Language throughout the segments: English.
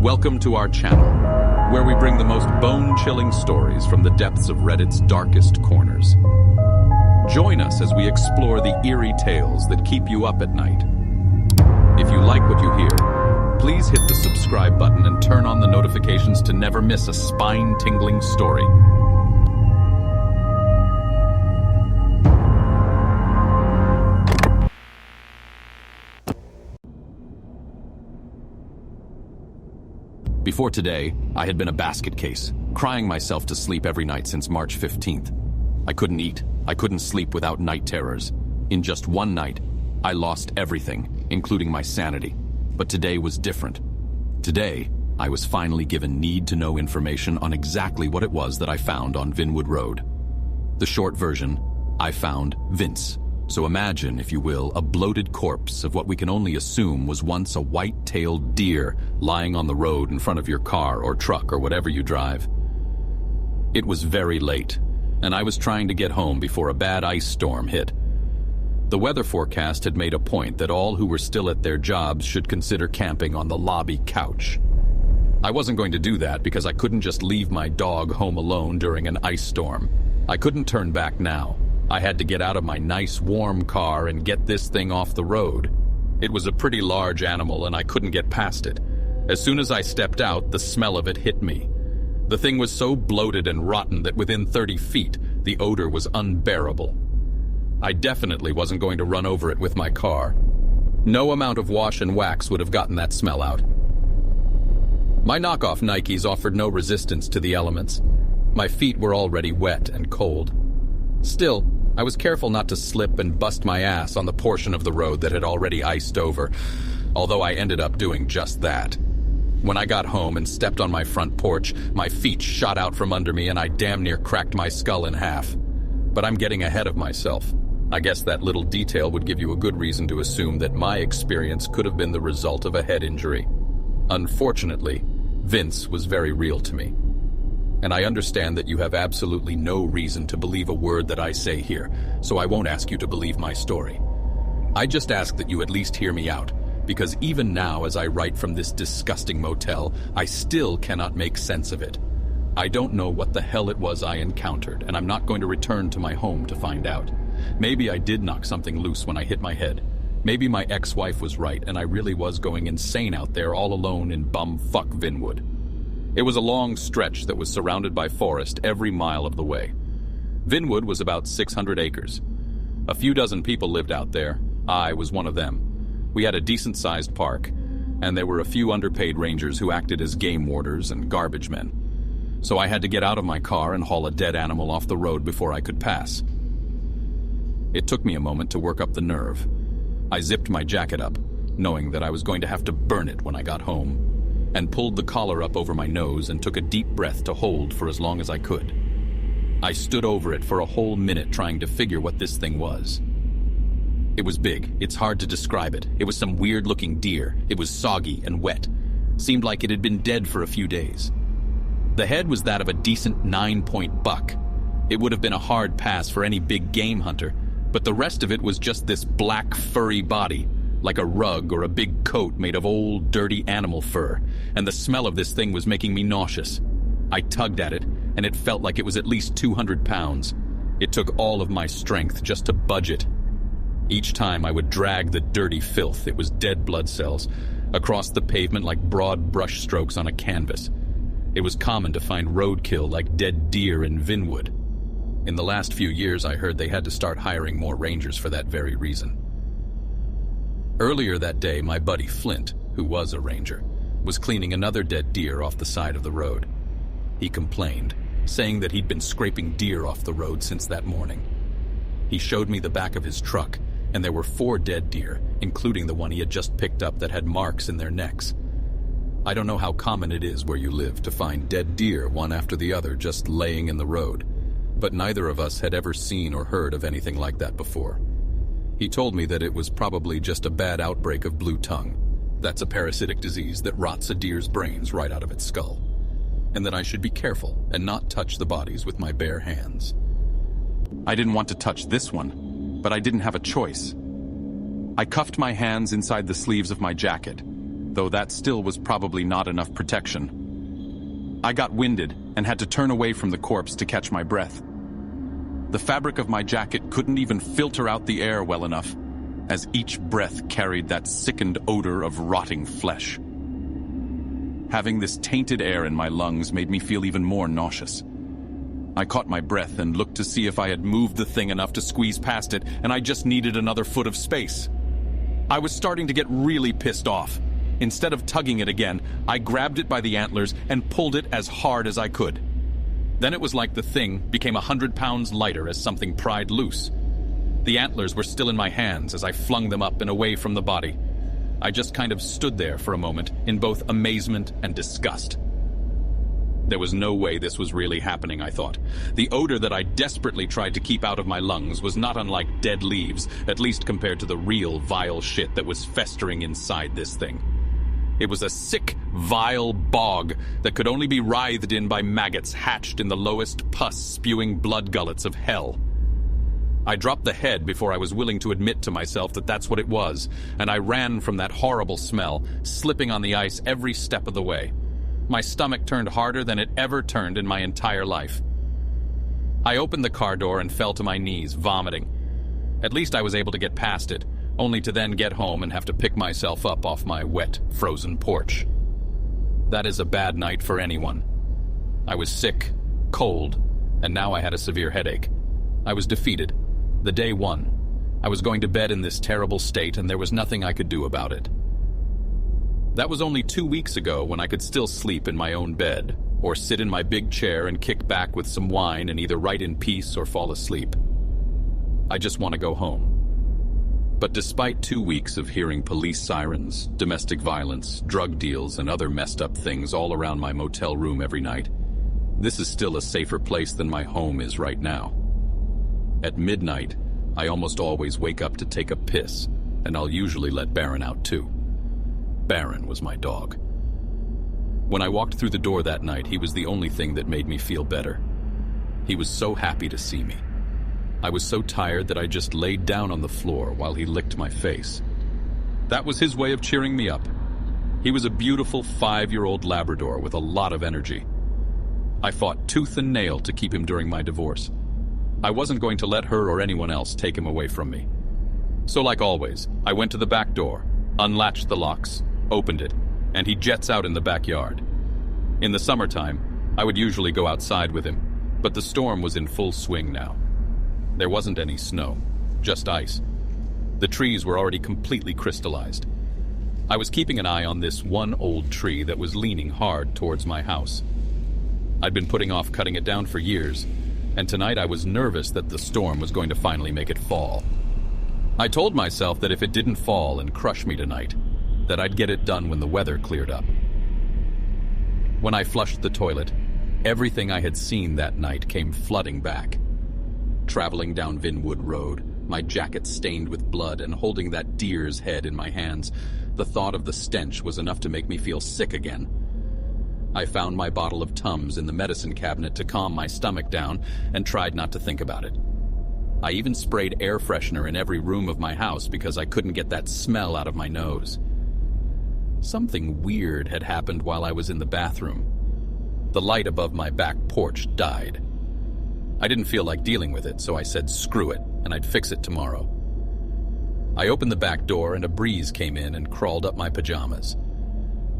Welcome to our channel, where we bring the most bone-chilling stories from the depths of Reddit's darkest corners. Join us as we explore the eerie tales that keep you up at night. If you like what you hear, please hit the subscribe button and turn on the notifications to never miss a spine-tingling story. Before today, I had been a basket case, crying myself to sleep every night since March 15th. I couldn't eat, I couldn't sleep without night terrors. In just one night, I lost everything, including my sanity. But today was different. Today, I was finally given need-to-know information on exactly what it was that I found on Vinwood Road. The short version, I found Vince. So imagine, if you will, a bloated corpse of what we can only assume was once a white-tailed deer lying on the road in front of your car or truck or whatever you drive. It was very late, and I was trying to get home before a bad ice storm hit. The weather forecast had made a point that all who were still at their jobs should consider camping on the lobby couch. I wasn't going to do that because I couldn't just leave my dog home alone during an ice storm. I couldn't turn back now. I had to get out of my nice warm car and get this thing off the road. It was a pretty large animal and I couldn't get past it. As soon as I stepped out, the smell of it hit me. The thing was so bloated and rotten that within 30 feet, the odor was unbearable. I definitely wasn't going to run over it with my car. No amount of wash and wax would have gotten that smell out. My knockoff Nikes offered no resistance to the elements. My feet were already wet and cold. Still, I was careful not to slip and bust my ass on the portion of the road that had already iced over, although I ended up doing just that. When I got home and stepped on my front porch, my feet shot out from under me and I damn near cracked my skull in half. But I'm getting ahead of myself. I guess that little detail would give you a good reason to assume that my experience could have been the result of a head injury. Unfortunately, Vince was very real to me. And I understand that you have absolutely no reason to believe a word that I say here, so I won't ask you to believe my story. I just ask that you at least hear me out, because even now as I write from this disgusting motel, I still cannot make sense of it. I don't know what the hell it was I encountered, and I'm not going to return to my home to find out. Maybe I did knock something loose when I hit my head. Maybe my ex-wife was right, and I really was going insane out there all alone in bumfuck Vinwood. It was a long stretch that was surrounded by forest every mile of the way. Vinwood was about 600 acres. A few dozen people lived out there. I was one of them. We had a decent-sized park, and there were a few underpaid rangers who acted as game warders and garbage men. So I had to get out of my car and haul a dead animal off the road before I could pass. It took me a moment to work up the nerve. I zipped my jacket up, knowing that I was going to have to burn it when I got home, and pulled the collar up over my nose and took a deep breath to hold for as long as I could. I stood over it for a whole minute trying to figure what this thing was. It was big. It's hard to describe it. It was some weird-looking deer. It was soggy and wet. Seemed like it had been dead for a few days. The head was that of a decent 9-point buck. It would have been a hard pass for any big game hunter, but the rest of it was just this black, furry body, like a rug or a big coat made of old, dirty animal fur, and the smell of this thing was making me nauseous. I tugged at it, and it felt like it was at least 200 pounds. It took all of my strength just to budge it. Each time I would drag the dirty filth, it was dead blood cells, across the pavement like broad brush strokes on a canvas. It was common to find roadkill like dead deer in Vinwood. In the last few years, I heard they had to start hiring more rangers for that very reason. Earlier that day, my buddy Flint, who was a ranger, was cleaning another dead deer off the side of the road. He complained, saying that he'd been scraping deer off the road since that morning. He showed me the back of his truck, and there were 4 dead deer, including the one he had just picked up that had marks in their necks. I don't know how common it is where you live to find dead deer one after the other just laying in the road, but neither of us had ever seen or heard of anything like that before. He told me that it was probably just a bad outbreak of blue tongue. That's a parasitic disease that rots a deer's brains right out of its skull. And that I should be careful and not touch the bodies with my bare hands. I didn't want to touch this one, but I didn't have a choice. I cuffed my hands inside the sleeves of my jacket, though that still was probably not enough protection. I got winded and had to turn away from the corpse to catch my breath. The fabric of my jacket couldn't even filter out the air well enough, as each breath carried that sickened odor of rotting flesh. Having this tainted air in my lungs made me feel even more nauseous. I caught my breath and looked to see if I had moved the thing enough to squeeze past it, and I just needed another foot of space. I was starting to get really pissed off. Instead of tugging it again, I grabbed it by the antlers and pulled it as hard as I could. Then it was like the thing became 100 pounds lighter as something pried loose. The antlers were still in my hands as I flung them up and away from the body. I just kind of stood there for a moment in both amazement and disgust. There was no way this was really happening, I thought. The odor that I desperately tried to keep out of my lungs was not unlike dead leaves, at least compared to the real vile shit that was festering inside this thing. It was a sick, vile bog that could only be writhed in by maggots hatched in the lowest pus-spewing blood gullets of hell. I dropped the head before I was willing to admit to myself that that's what it was, and I ran from that horrible smell, slipping on the ice every step of the way. My stomach turned harder than it ever turned in my entire life. I opened the car door and fell to my knees, vomiting. At least I was able to get past it, only to then get home and have to pick myself up off my wet, frozen porch. That is a bad night for anyone. I was sick, cold, and now I had a severe headache. I was defeated. The day won. I was going to bed in this terrible state, and there was nothing I could do about it. That was only 2 weeks ago when I could still sleep in my own bed, or sit in my big chair and kick back with some wine and either write in peace or fall asleep. I just want to go home. But despite 2 weeks of hearing police sirens, domestic violence, drug deals, and other messed up things all around my motel room every night, this is still a safer place than my home is right now. At midnight, I almost always wake up to take a piss, and I'll usually let Baron out too. Baron was my dog. When I walked through the door that night, he was the only thing that made me feel better. He was so happy to see me. I was so tired that I just laid down on the floor while he licked my face. That was his way of cheering me up. He was a beautiful 5-year-old Labrador with a lot of energy. I fought tooth and nail to keep him during my divorce. I wasn't going to let her or anyone else take him away from me. So like always, I went to the back door, unlatched the locks, opened it, and he jets out in the backyard. In the summertime, I would usually go outside with him, but the storm was in full swing now. There wasn't any snow, just ice. The trees were already completely crystallized. I was keeping an eye on this one old tree that was leaning hard towards my house. I'd been putting off cutting it down for years, and tonight I was nervous that the storm was going to finally make it fall. I told myself that if it didn't fall and crush me tonight, that I'd get it done when the weather cleared up. When I flushed the toilet, everything I had seen that night came flooding back. Traveling down Vinwood Road, my jacket stained with blood and holding that deer's head in my hands, the thought of the stench was enough to make me feel sick again. I found my bottle of Tums in the medicine cabinet to calm my stomach down and tried not to think about it. I even sprayed air freshener in every room of my house because I couldn't get that smell out of my nose. Something weird had happened while I was in the bathroom. The light above my back porch died. I didn't feel like dealing with it, so I said screw it, and I'd fix it tomorrow. I opened the back door and a breeze came in and crawled up my pajamas.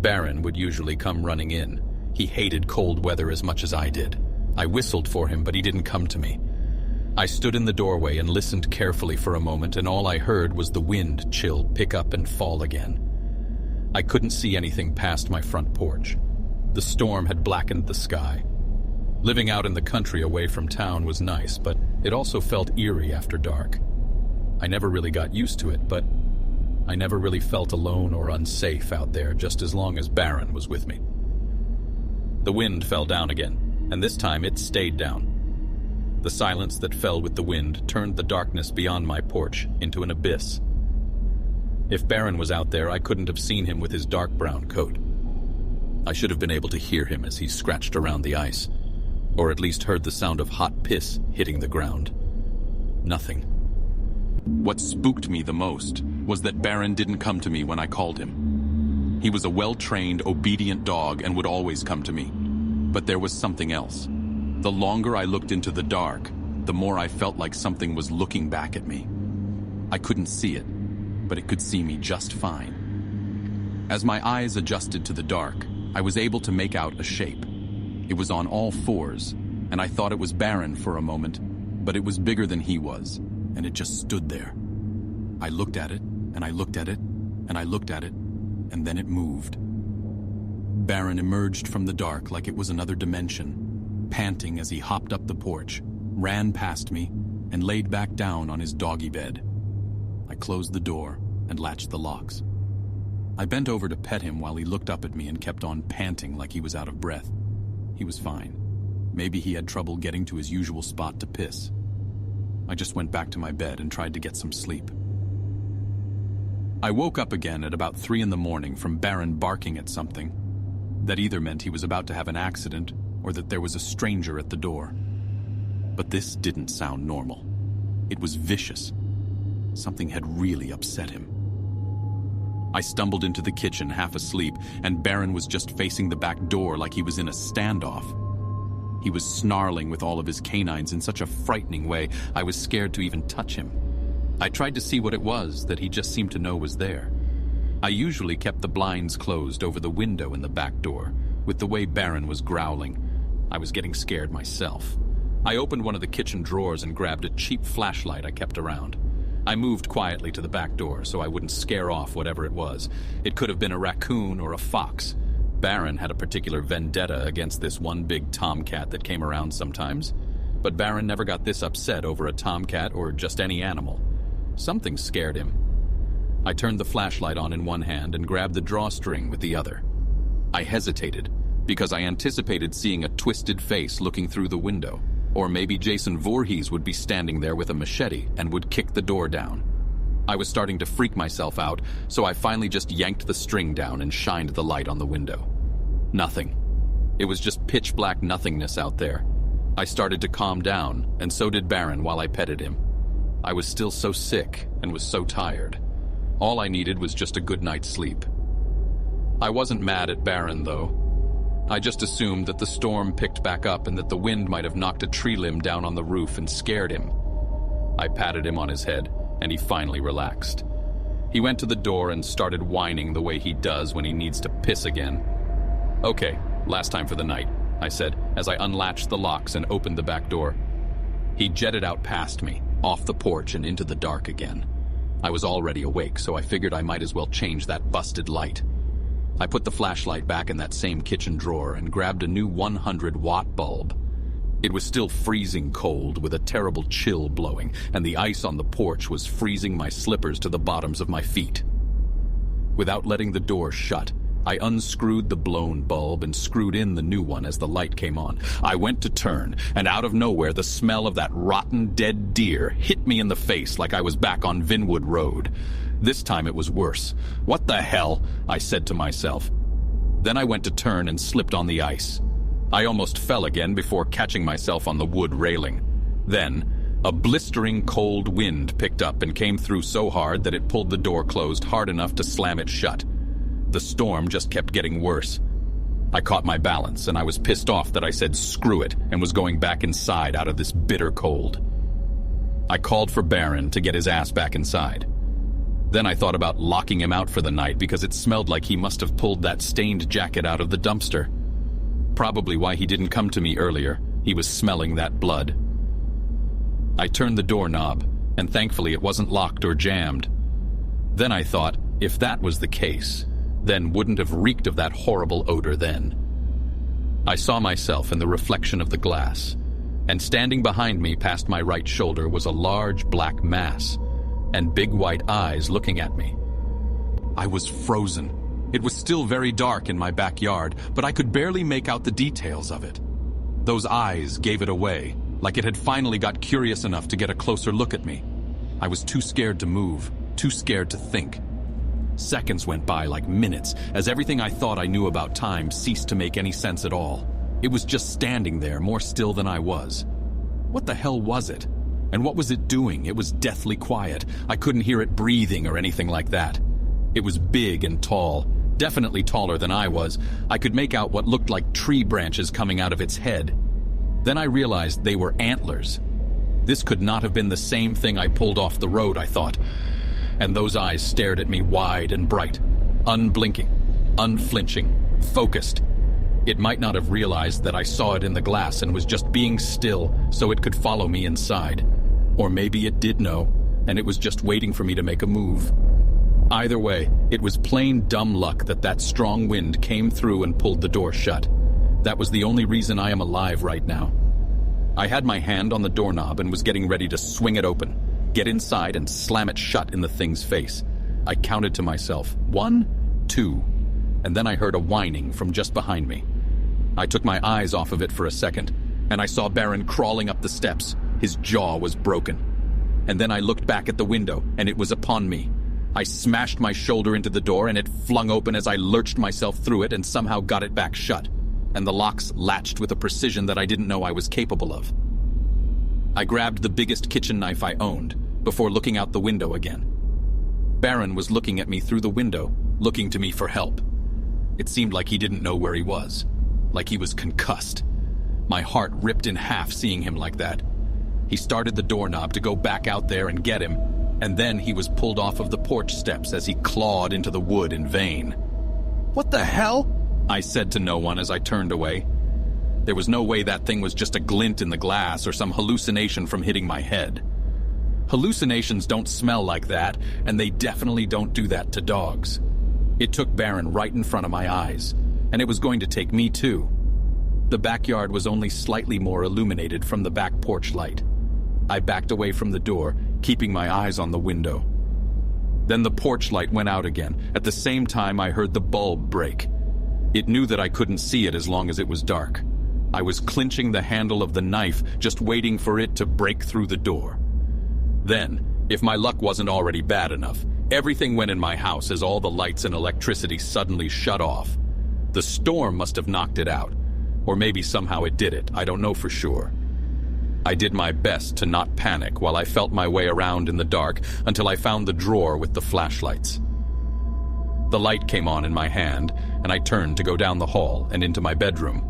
Baron would usually come running in. He hated cold weather as much as I did. I whistled for him, but he didn't come to me. I stood in the doorway and listened carefully for a moment, and all I heard was the wind chill pick up and fall again. I couldn't see anything past my front porch. The storm had blackened the sky. Living out in the country away from town was nice, but it also felt eerie after dark. I never really got used to it, but I never really felt alone or unsafe out there just as long as Baron was with me. The wind fell down again, and this time it stayed down. The silence that fell with the wind turned the darkness beyond my porch into an abyss. If Baron was out there, I couldn't have seen him with his dark brown coat. I should have been able to hear him as he scratched around the ice, or at least heard the sound of hot piss hitting the ground. Nothing. What spooked me the most was that Baron didn't come to me when I called him. He was a well-trained, obedient dog and would always come to me. But there was something else. The longer I looked into the dark, the more I felt like something was looking back at me. I couldn't see it, but it could see me just fine. As my eyes adjusted to the dark, I was able to make out a shape. It was on all fours, and I thought it was Baron for a moment, but it was bigger than he was, and it just stood there. I looked at it, and I looked at it, and I looked at it, and then it moved. Baron emerged from the dark like it was another dimension, panting as he hopped up the porch, ran past me, and laid back down on his doggy bed. I closed the door and latched the locks. I bent over to pet him while he looked up at me and kept on panting like he was out of breath. He was fine. Maybe he had trouble getting to his usual spot to piss. I just went back to my bed and tried to get some sleep. I woke up again at about 3 in the morning from Baron barking at something. That either meant he was about to have an accident or that there was a stranger at the door. But this didn't sound normal. It was vicious. Something had really upset him. I stumbled into the kitchen half asleep, and Baron was just facing the back door like he was in a standoff. He was snarling with all of his canines in such a frightening way, I was scared to even touch him. I tried to see what it was that he just seemed to know was there. I usually kept the blinds closed over the window in the back door. With the way Baron was growling, I was getting scared myself. I opened one of the kitchen drawers and grabbed a cheap flashlight I kept around. I moved quietly to the back door so I wouldn't scare off whatever it was. It could have been a raccoon or a fox. Baron had a particular vendetta against this one big tomcat that came around sometimes. But Baron never got this upset over a tomcat or just any animal. Something scared him. I turned the flashlight on in one hand and grabbed the drawstring with the other. I hesitated because I anticipated seeing a twisted face looking through the window. Or maybe Jason Voorhees would be standing there with a machete and would kick the door down. I was starting to freak myself out, so I finally just yanked the string down and shined the light on the window. Nothing. It was just pitch black nothingness out there. I started to calm down, and so did Baron while I petted him. I was still so sick and was so tired. All I needed was just a good night's sleep. I wasn't mad at Baron, though. I just assumed that the storm picked back up and that the wind might have knocked a tree limb down on the roof and scared him. I patted him on his head, and he finally relaxed. He went to the door and started whining the way he does when he needs to piss again. "Okay, last time for the night," I said, as I unlatched the locks and opened the back door. He jetted out past me, off the porch and into the dark again. I was already awake, so I figured I might as well change that busted light. I put the flashlight back in that same kitchen drawer and grabbed a new 100-watt bulb. It was still freezing cold with a terrible chill blowing, and the ice on the porch was freezing my slippers to the bottoms of my feet. Without letting the door shut, I unscrewed the blown bulb and screwed in the new one as the light came on. I went to turn, and out of nowhere the smell of that rotten dead deer hit me in the face like I was back on Vinwood Road. This time it was worse. "What the hell?" I said to myself. Then I went to turn and slipped on the ice. I almost fell again before catching myself on the wood railing. Then, a blistering cold wind picked up and came through so hard that it pulled the door closed hard enough to slam it shut. The storm just kept getting worse. I caught my balance, and I was pissed off that I said screw it and was going back inside out of this bitter cold. I called for Baron to get his ass back inside. Then I thought about locking him out for the night because it smelled like he must have pulled that stained jacket out of the dumpster. Probably why he didn't come to me earlier. He was smelling that blood. I turned the doorknob, and thankfully it wasn't locked or jammed. Then I thought, if that was the case, then wouldn't have reeked of that horrible odor then. I saw myself in the reflection of the glass, and standing behind me past my right shoulder was a large black mass, and big white eyes looking at me. I was frozen. It was still very dark in my backyard, but I could barely make out the details of it. Those eyes gave it away, like it had finally got curious enough to get a closer look at me. I was too scared to move, too scared to think. Seconds went by like minutes, as everything I thought I knew about time ceased to make any sense at all. It was just standing there, more still than I was. What the hell was it? And what was it doing? It was deathly quiet. I couldn't hear it breathing or anything like that. It was big and tall, Definitely taller than I was. I could make out what looked like tree branches coming out of its head. Then I realized they were antlers. This could not have been the same thing I pulled off the road, I thought. And those eyes stared at me wide and bright, unblinking, unflinching, focused. It might not have realized that I saw it in the glass and was just being still so it could follow me inside. Or maybe it did know, and it was just waiting for me to make a move. Either way, it was plain dumb luck that strong wind came through and pulled the door shut. That was the only reason I am alive right now. I had my hand on the doorknob and was getting ready to swing it open, get inside and slam it shut in the thing's face. I counted to myself, 1, 2, and then I heard a whining from just behind me. I took my eyes off of it for a second, and I saw Baron crawling up the steps. His jaw was broken. And then I looked back at the window, and it was upon me. I smashed my shoulder into the door, and it flung open as I lurched myself through it and somehow got it back shut, and the locks latched with a precision that I didn't know I was capable of. I grabbed the biggest kitchen knife I owned, before looking out the window again. Baron was looking at me through the window, looking to me for help. It seemed like he didn't know where he was, like he was concussed. My heart ripped in half seeing him like that. He started the doorknob to go back out there and get him, and then he was pulled off of the porch steps as he clawed into the wood in vain. "What the hell?" I said to no one as I turned away. There was no way that thing was just a glint in the glass or some hallucination from hitting my head. Hallucinations don't smell like that, and they definitely don't do that to dogs. It took Baron right in front of my eyes, and it was going to take me too. The backyard was only slightly more illuminated from the back porch light. I backed away from the door, keeping my eyes on the window. Then the porch light went out again. At the same time, I heard the bulb break. It knew that I couldn't see it as long as it was dark. I was clinching the handle of the knife, just waiting for it to break through the door. Then, if my luck wasn't already bad enough, everything went in my house as all the lights and electricity suddenly shut off. The storm must have knocked it out. Or maybe somehow it did it, I don't know for sure. I did my best to not panic while I felt my way around in the dark until I found the drawer with the flashlights. The light came on in my hand, and I turned to go down the hall and into my bedroom.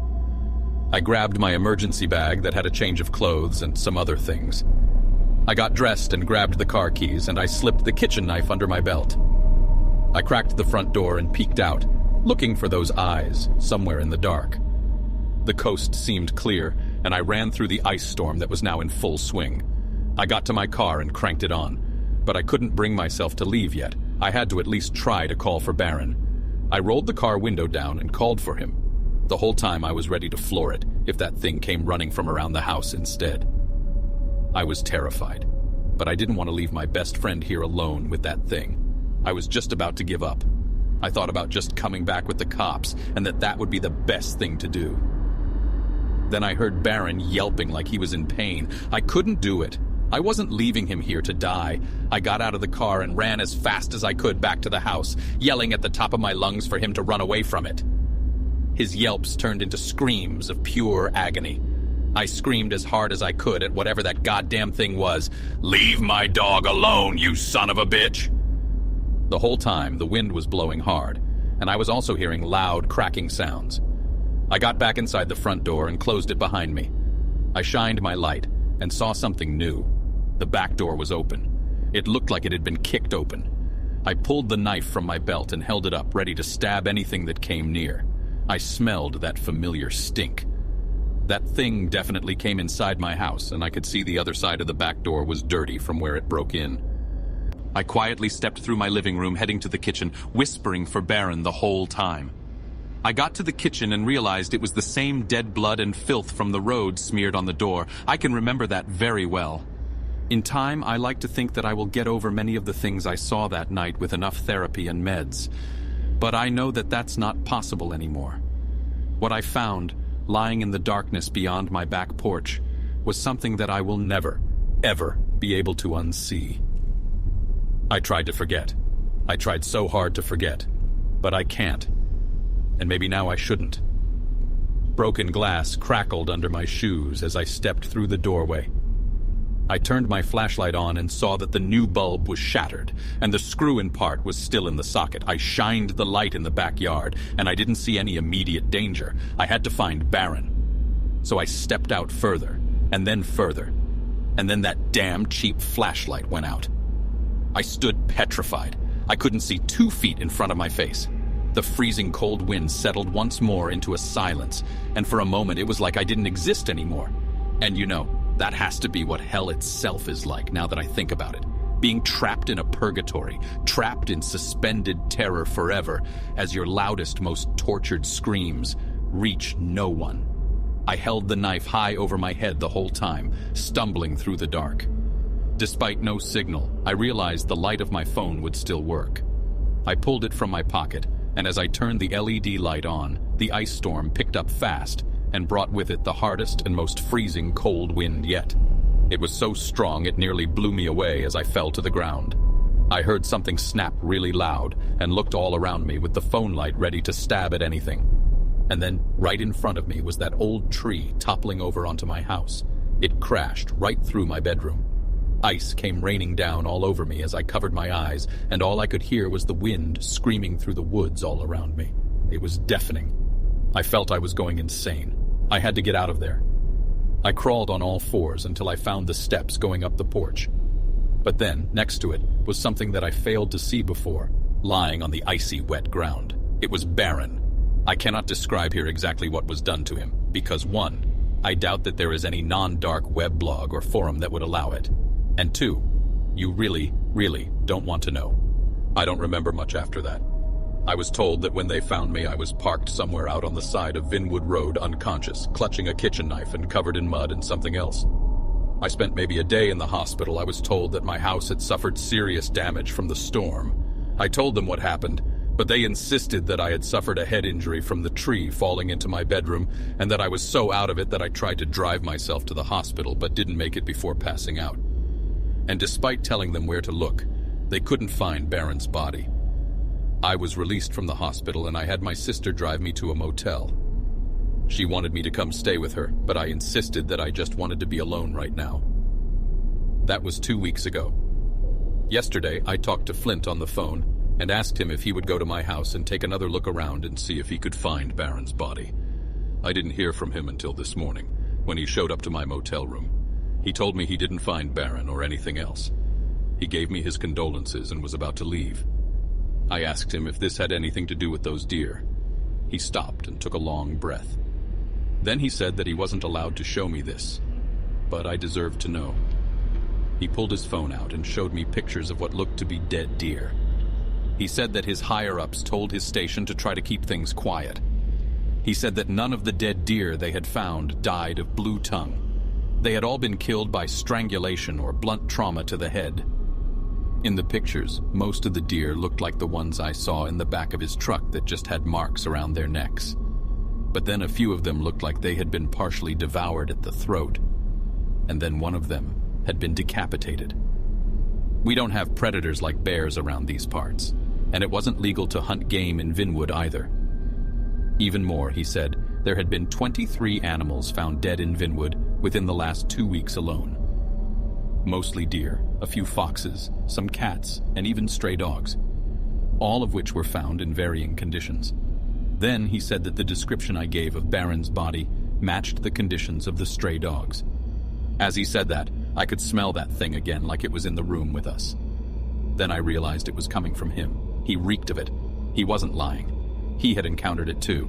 I grabbed my emergency bag that had a change of clothes and some other things. I got dressed and grabbed the car keys, and I slipped the kitchen knife under my belt. I cracked the front door and peeked out, looking for those eyes somewhere in the dark. The coast seemed clear, and I ran through the ice storm that was now in full swing. I got to my car and cranked it on, but I couldn't bring myself to leave yet. I had to at least try to call for Baron. I rolled the car window down and called for him. The whole time I was ready to floor it if that thing came running from around the house instead. I was terrified, but I didn't want to leave my best friend here alone with that thing. I was just about to give up. I thought about just coming back with the cops and that would be the best thing to do. Then I heard Baron yelping like he was in pain. I couldn't do it. I wasn't leaving him here to die. I got out of the car and ran as fast as I could back to the house, yelling at the top of my lungs for him to run away from it. His yelps turned into screams of pure agony. I screamed as hard as I could at whatever that goddamn thing was. "Leave my dog alone, you son of a bitch!" The whole time, the wind was blowing hard, and I was also hearing loud, cracking sounds. I got back inside the front door and closed it behind me. I shined my light and saw something new. The back door was open. It looked like it had been kicked open. I pulled the knife from my belt and held it up, ready to stab anything that came near. I smelled that familiar stink. That thing definitely came inside my house, and I could see the other side of the back door was dirty from where it broke in. I quietly stepped through my living room, heading to the kitchen, whispering for Baron the whole time. I got to the kitchen and realized it was the same dead blood and filth from the road smeared on the door. I can remember that very well. In time, I like to think that I will get over many of the things I saw that night with enough therapy and meds. But I know that that's not possible anymore. What I found, lying in the darkness beyond my back porch, was something that I will never, ever be able to unsee. I tried to forget. I tried so hard to forget, but I can't. And maybe now I shouldn't. Broken glass crackled under my shoes as I stepped through the doorway. I turned my flashlight on and saw that the new bulb was shattered, and the screw in part was still in the socket. I shined the light in the backyard, and I didn't see any immediate danger. I had to find Baron. So I stepped out further, and then further, and then that damn cheap flashlight went out. I stood petrified. I couldn't see 2 feet in front of my face. The freezing cold wind settled once more into a silence, and for a moment it was like I didn't exist anymore. And you know, that has to be what hell itself is like now that I think about it. Being trapped in a purgatory, trapped in suspended terror forever, as your loudest, most tortured screams reach no one. I held the knife high over my head the whole time, stumbling through the dark. Despite no signal, I realized the light of my phone would still work. I pulled it from my pocket, and as I turned the LED light on, the ice storm picked up fast and brought with it the hardest and most freezing cold wind yet. It was so strong it nearly blew me away as I fell to the ground. I heard something snap really loud and looked all around me with the phone light ready to stab at anything. And then, right in front of me was that old tree toppling over onto my house. It crashed right through my bedroom. Ice came raining down all over me as I covered my eyes, and all I could hear was the wind screaming through the woods all around me. It was deafening. I felt I was going insane. I had to get out of there. I crawled on all fours until I found the steps going up the porch. But then, next to it, was something that I failed to see before, lying on the icy, wet ground. It was Baron. I cannot describe here exactly what was done to him, because 1, I doubt that there is any non-dark web blog or forum that would allow it. And 2, you really, really don't want to know. I don't remember much after that. I was told that when they found me, I was parked somewhere out on the side of Vinwood Road unconscious, clutching a kitchen knife and covered in mud and something else. I spent maybe a day in the hospital. I was told that my house had suffered serious damage from the storm. I told them what happened, but they insisted that I had suffered a head injury from the tree falling into my bedroom and that I was so out of it that I tried to drive myself to the hospital but didn't make it before passing out. And despite telling them where to look, they couldn't find Baron's body. I was released from the hospital and I had my sister drive me to a motel. She wanted me to come stay with her, but I insisted that I just wanted to be alone right now. That was 2 weeks ago. Yesterday, I talked to Flint on the phone and asked him if he would go to my house and take another look around and see if he could find Baron's body. I didn't hear from him until this morning, when he showed up to my motel room. He told me he didn't find Baron or anything else. He gave me his condolences and was about to leave. I asked him if this had anything to do with those deer. He stopped and took a long breath. Then he said that he wasn't allowed to show me this, but I deserved to know. He pulled his phone out and showed me pictures of what looked to be dead deer. He said that his higher-ups told his station to try to keep things quiet. He said that none of the dead deer they had found died of blue tongue. They had all been killed by strangulation or blunt trauma to the head. In the pictures, most of the deer looked like the ones I saw in the back of his truck that just had marks around their necks. But then a few of them looked like they had been partially devoured at the throat. And then one of them had been decapitated. We don't have predators like bears around these parts, and it wasn't legal to hunt game in Vinwood either. Even more, he said, there had been 23 animals found dead in Vinwood within the last 2 weeks alone. Mostly deer, a few foxes, some cats, and even stray dogs, all of which were found in varying conditions. Then he said that the description I gave of Baron's body matched the conditions of the stray dogs. As he said that, I could smell that thing again like it was in the room with us. Then I realized it was coming from him. He reeked of it. He wasn't lying. He had encountered it too.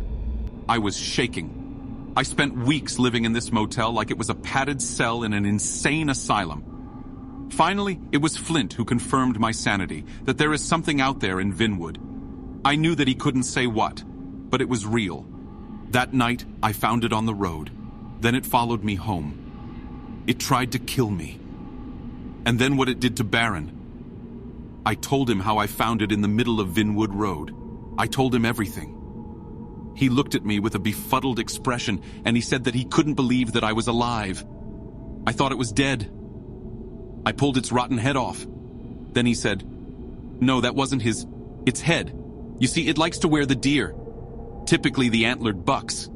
I was shaking. I spent weeks living in this motel like it was a padded cell in an insane asylum. Finally, it was Flint who confirmed my sanity, that there is something out there in Vinwood. I knew that he couldn't say what, but it was real. That night, I found it on the road. Then it followed me home. It tried to kill me. And then what it did to Baron. I told him how I found it in the middle of Vinwood Road. I told him everything. He looked at me with a befuddled expression, and he said that he couldn't believe that I was alive. I thought it was dead. I pulled its rotten head off. Then he said, "No, that wasn't its head. You see, it likes to wear the deer. Typically the antlered bucks."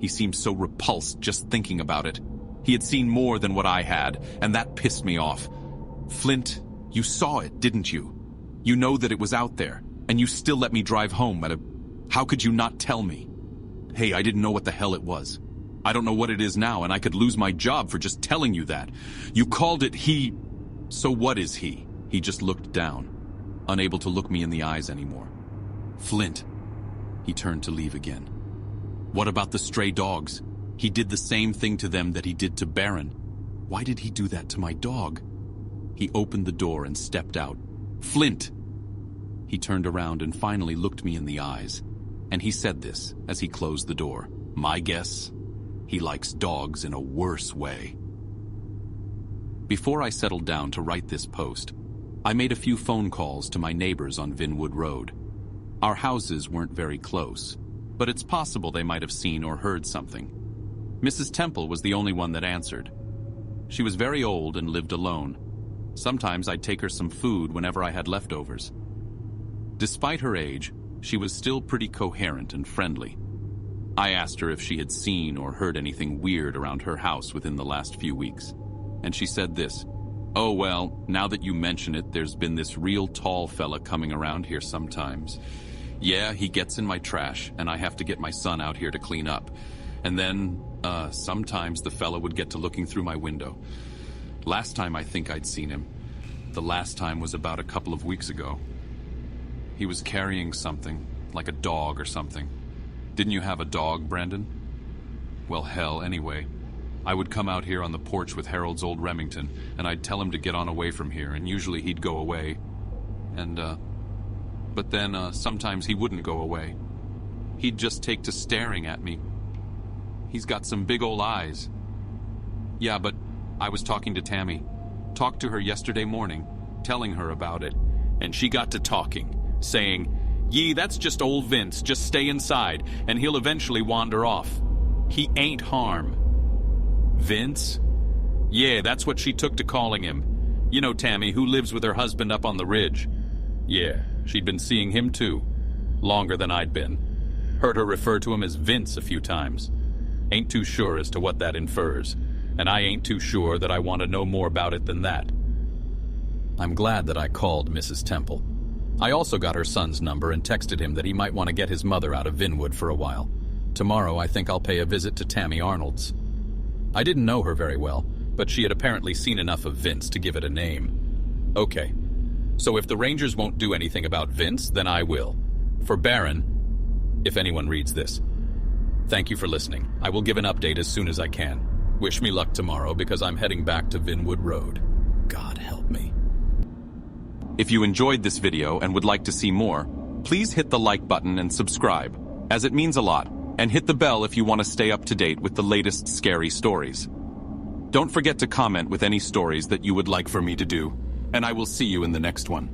He seemed so repulsed just thinking about it. He had seen more than what I had, and that pissed me off. Flint, you saw it, didn't you? You know that it was out there, and you still let me drive home How could you not tell me? Hey, I didn't know what the hell it was. I don't know what it is now, and I could lose my job for just telling you that. You called it he. So what is he? He just looked down, unable to look me in the eyes anymore. Flint. He turned to leave again. What about the stray dogs? He did the same thing to them that he did to Baron. Why did he do that to my dog? He opened the door and stepped out. Flint! He turned around and finally looked me in the eyes, and he said this as he closed the door. My guess? He likes dogs in a worse way. Before I settled down to write this post, I made a few phone calls to my neighbors on Vinwood Road. Our houses weren't very close, but it's possible they might have seen or heard something. Mrs. Temple was the only one that answered. She was very old and lived alone. Sometimes I'd take her some food whenever I had leftovers. Despite her age, she was still pretty coherent and friendly. I asked her if she had seen or heard anything weird around her house within the last few weeks, and she said this. Oh well, now that you mention it, there's been this real tall fella coming around here sometimes. Yeah, he gets in my trash, and I have to get my son out here to clean up. And then, sometimes the fella would get to looking through my window. Last time I think I'd seen him, the last time was about a couple of weeks ago. He was carrying something, like a dog or something. Didn't you have a dog, Brandon? Well, hell, anyway. I would come out here on the porch with Harold's old Remington, and I'd tell him to get on away from here, and usually he'd go away. But then, sometimes he wouldn't go away. He'd just take to staring at me. He's got some big old eyes. Yeah, but I was talking to Tammy. Talked to her yesterday morning, telling her about it, and she got to talking, saying, Yee, that's just old Vince, just stay inside, and he'll eventually wander off. He ain't harm. Vince? Yeah, that's what she took to calling him. You know Tammy, who lives with her husband up on the ridge. Yeah, she'd been seeing him too. Longer than I'd been. Heard her refer to him as Vince a few times. Ain't too sure as to what that infers, and I ain't too sure that I want to know more about it than that. I'm glad that I called Mrs. Temple. I also got her son's number and texted him that he might want to get his mother out of Vinwood for a while. Tomorrow I think I'll pay a visit to Tammy Arnold's. I didn't know her very well, but she had apparently seen enough of Vince to give it a name. Okay, so if the Rangers won't do anything about Vince, then I will. For Baron, if anyone reads this. Thank you for listening. I will give an update as soon as I can. Wish me luck tomorrow because I'm heading back to Vinwood Road. God help me. If you enjoyed this video and would like to see more, please hit the like button and subscribe, as it means a lot, and hit the bell if you want to stay up to date with the latest scary stories. Don't forget to comment with any stories that you would like for me to do, and I will see you in the next one.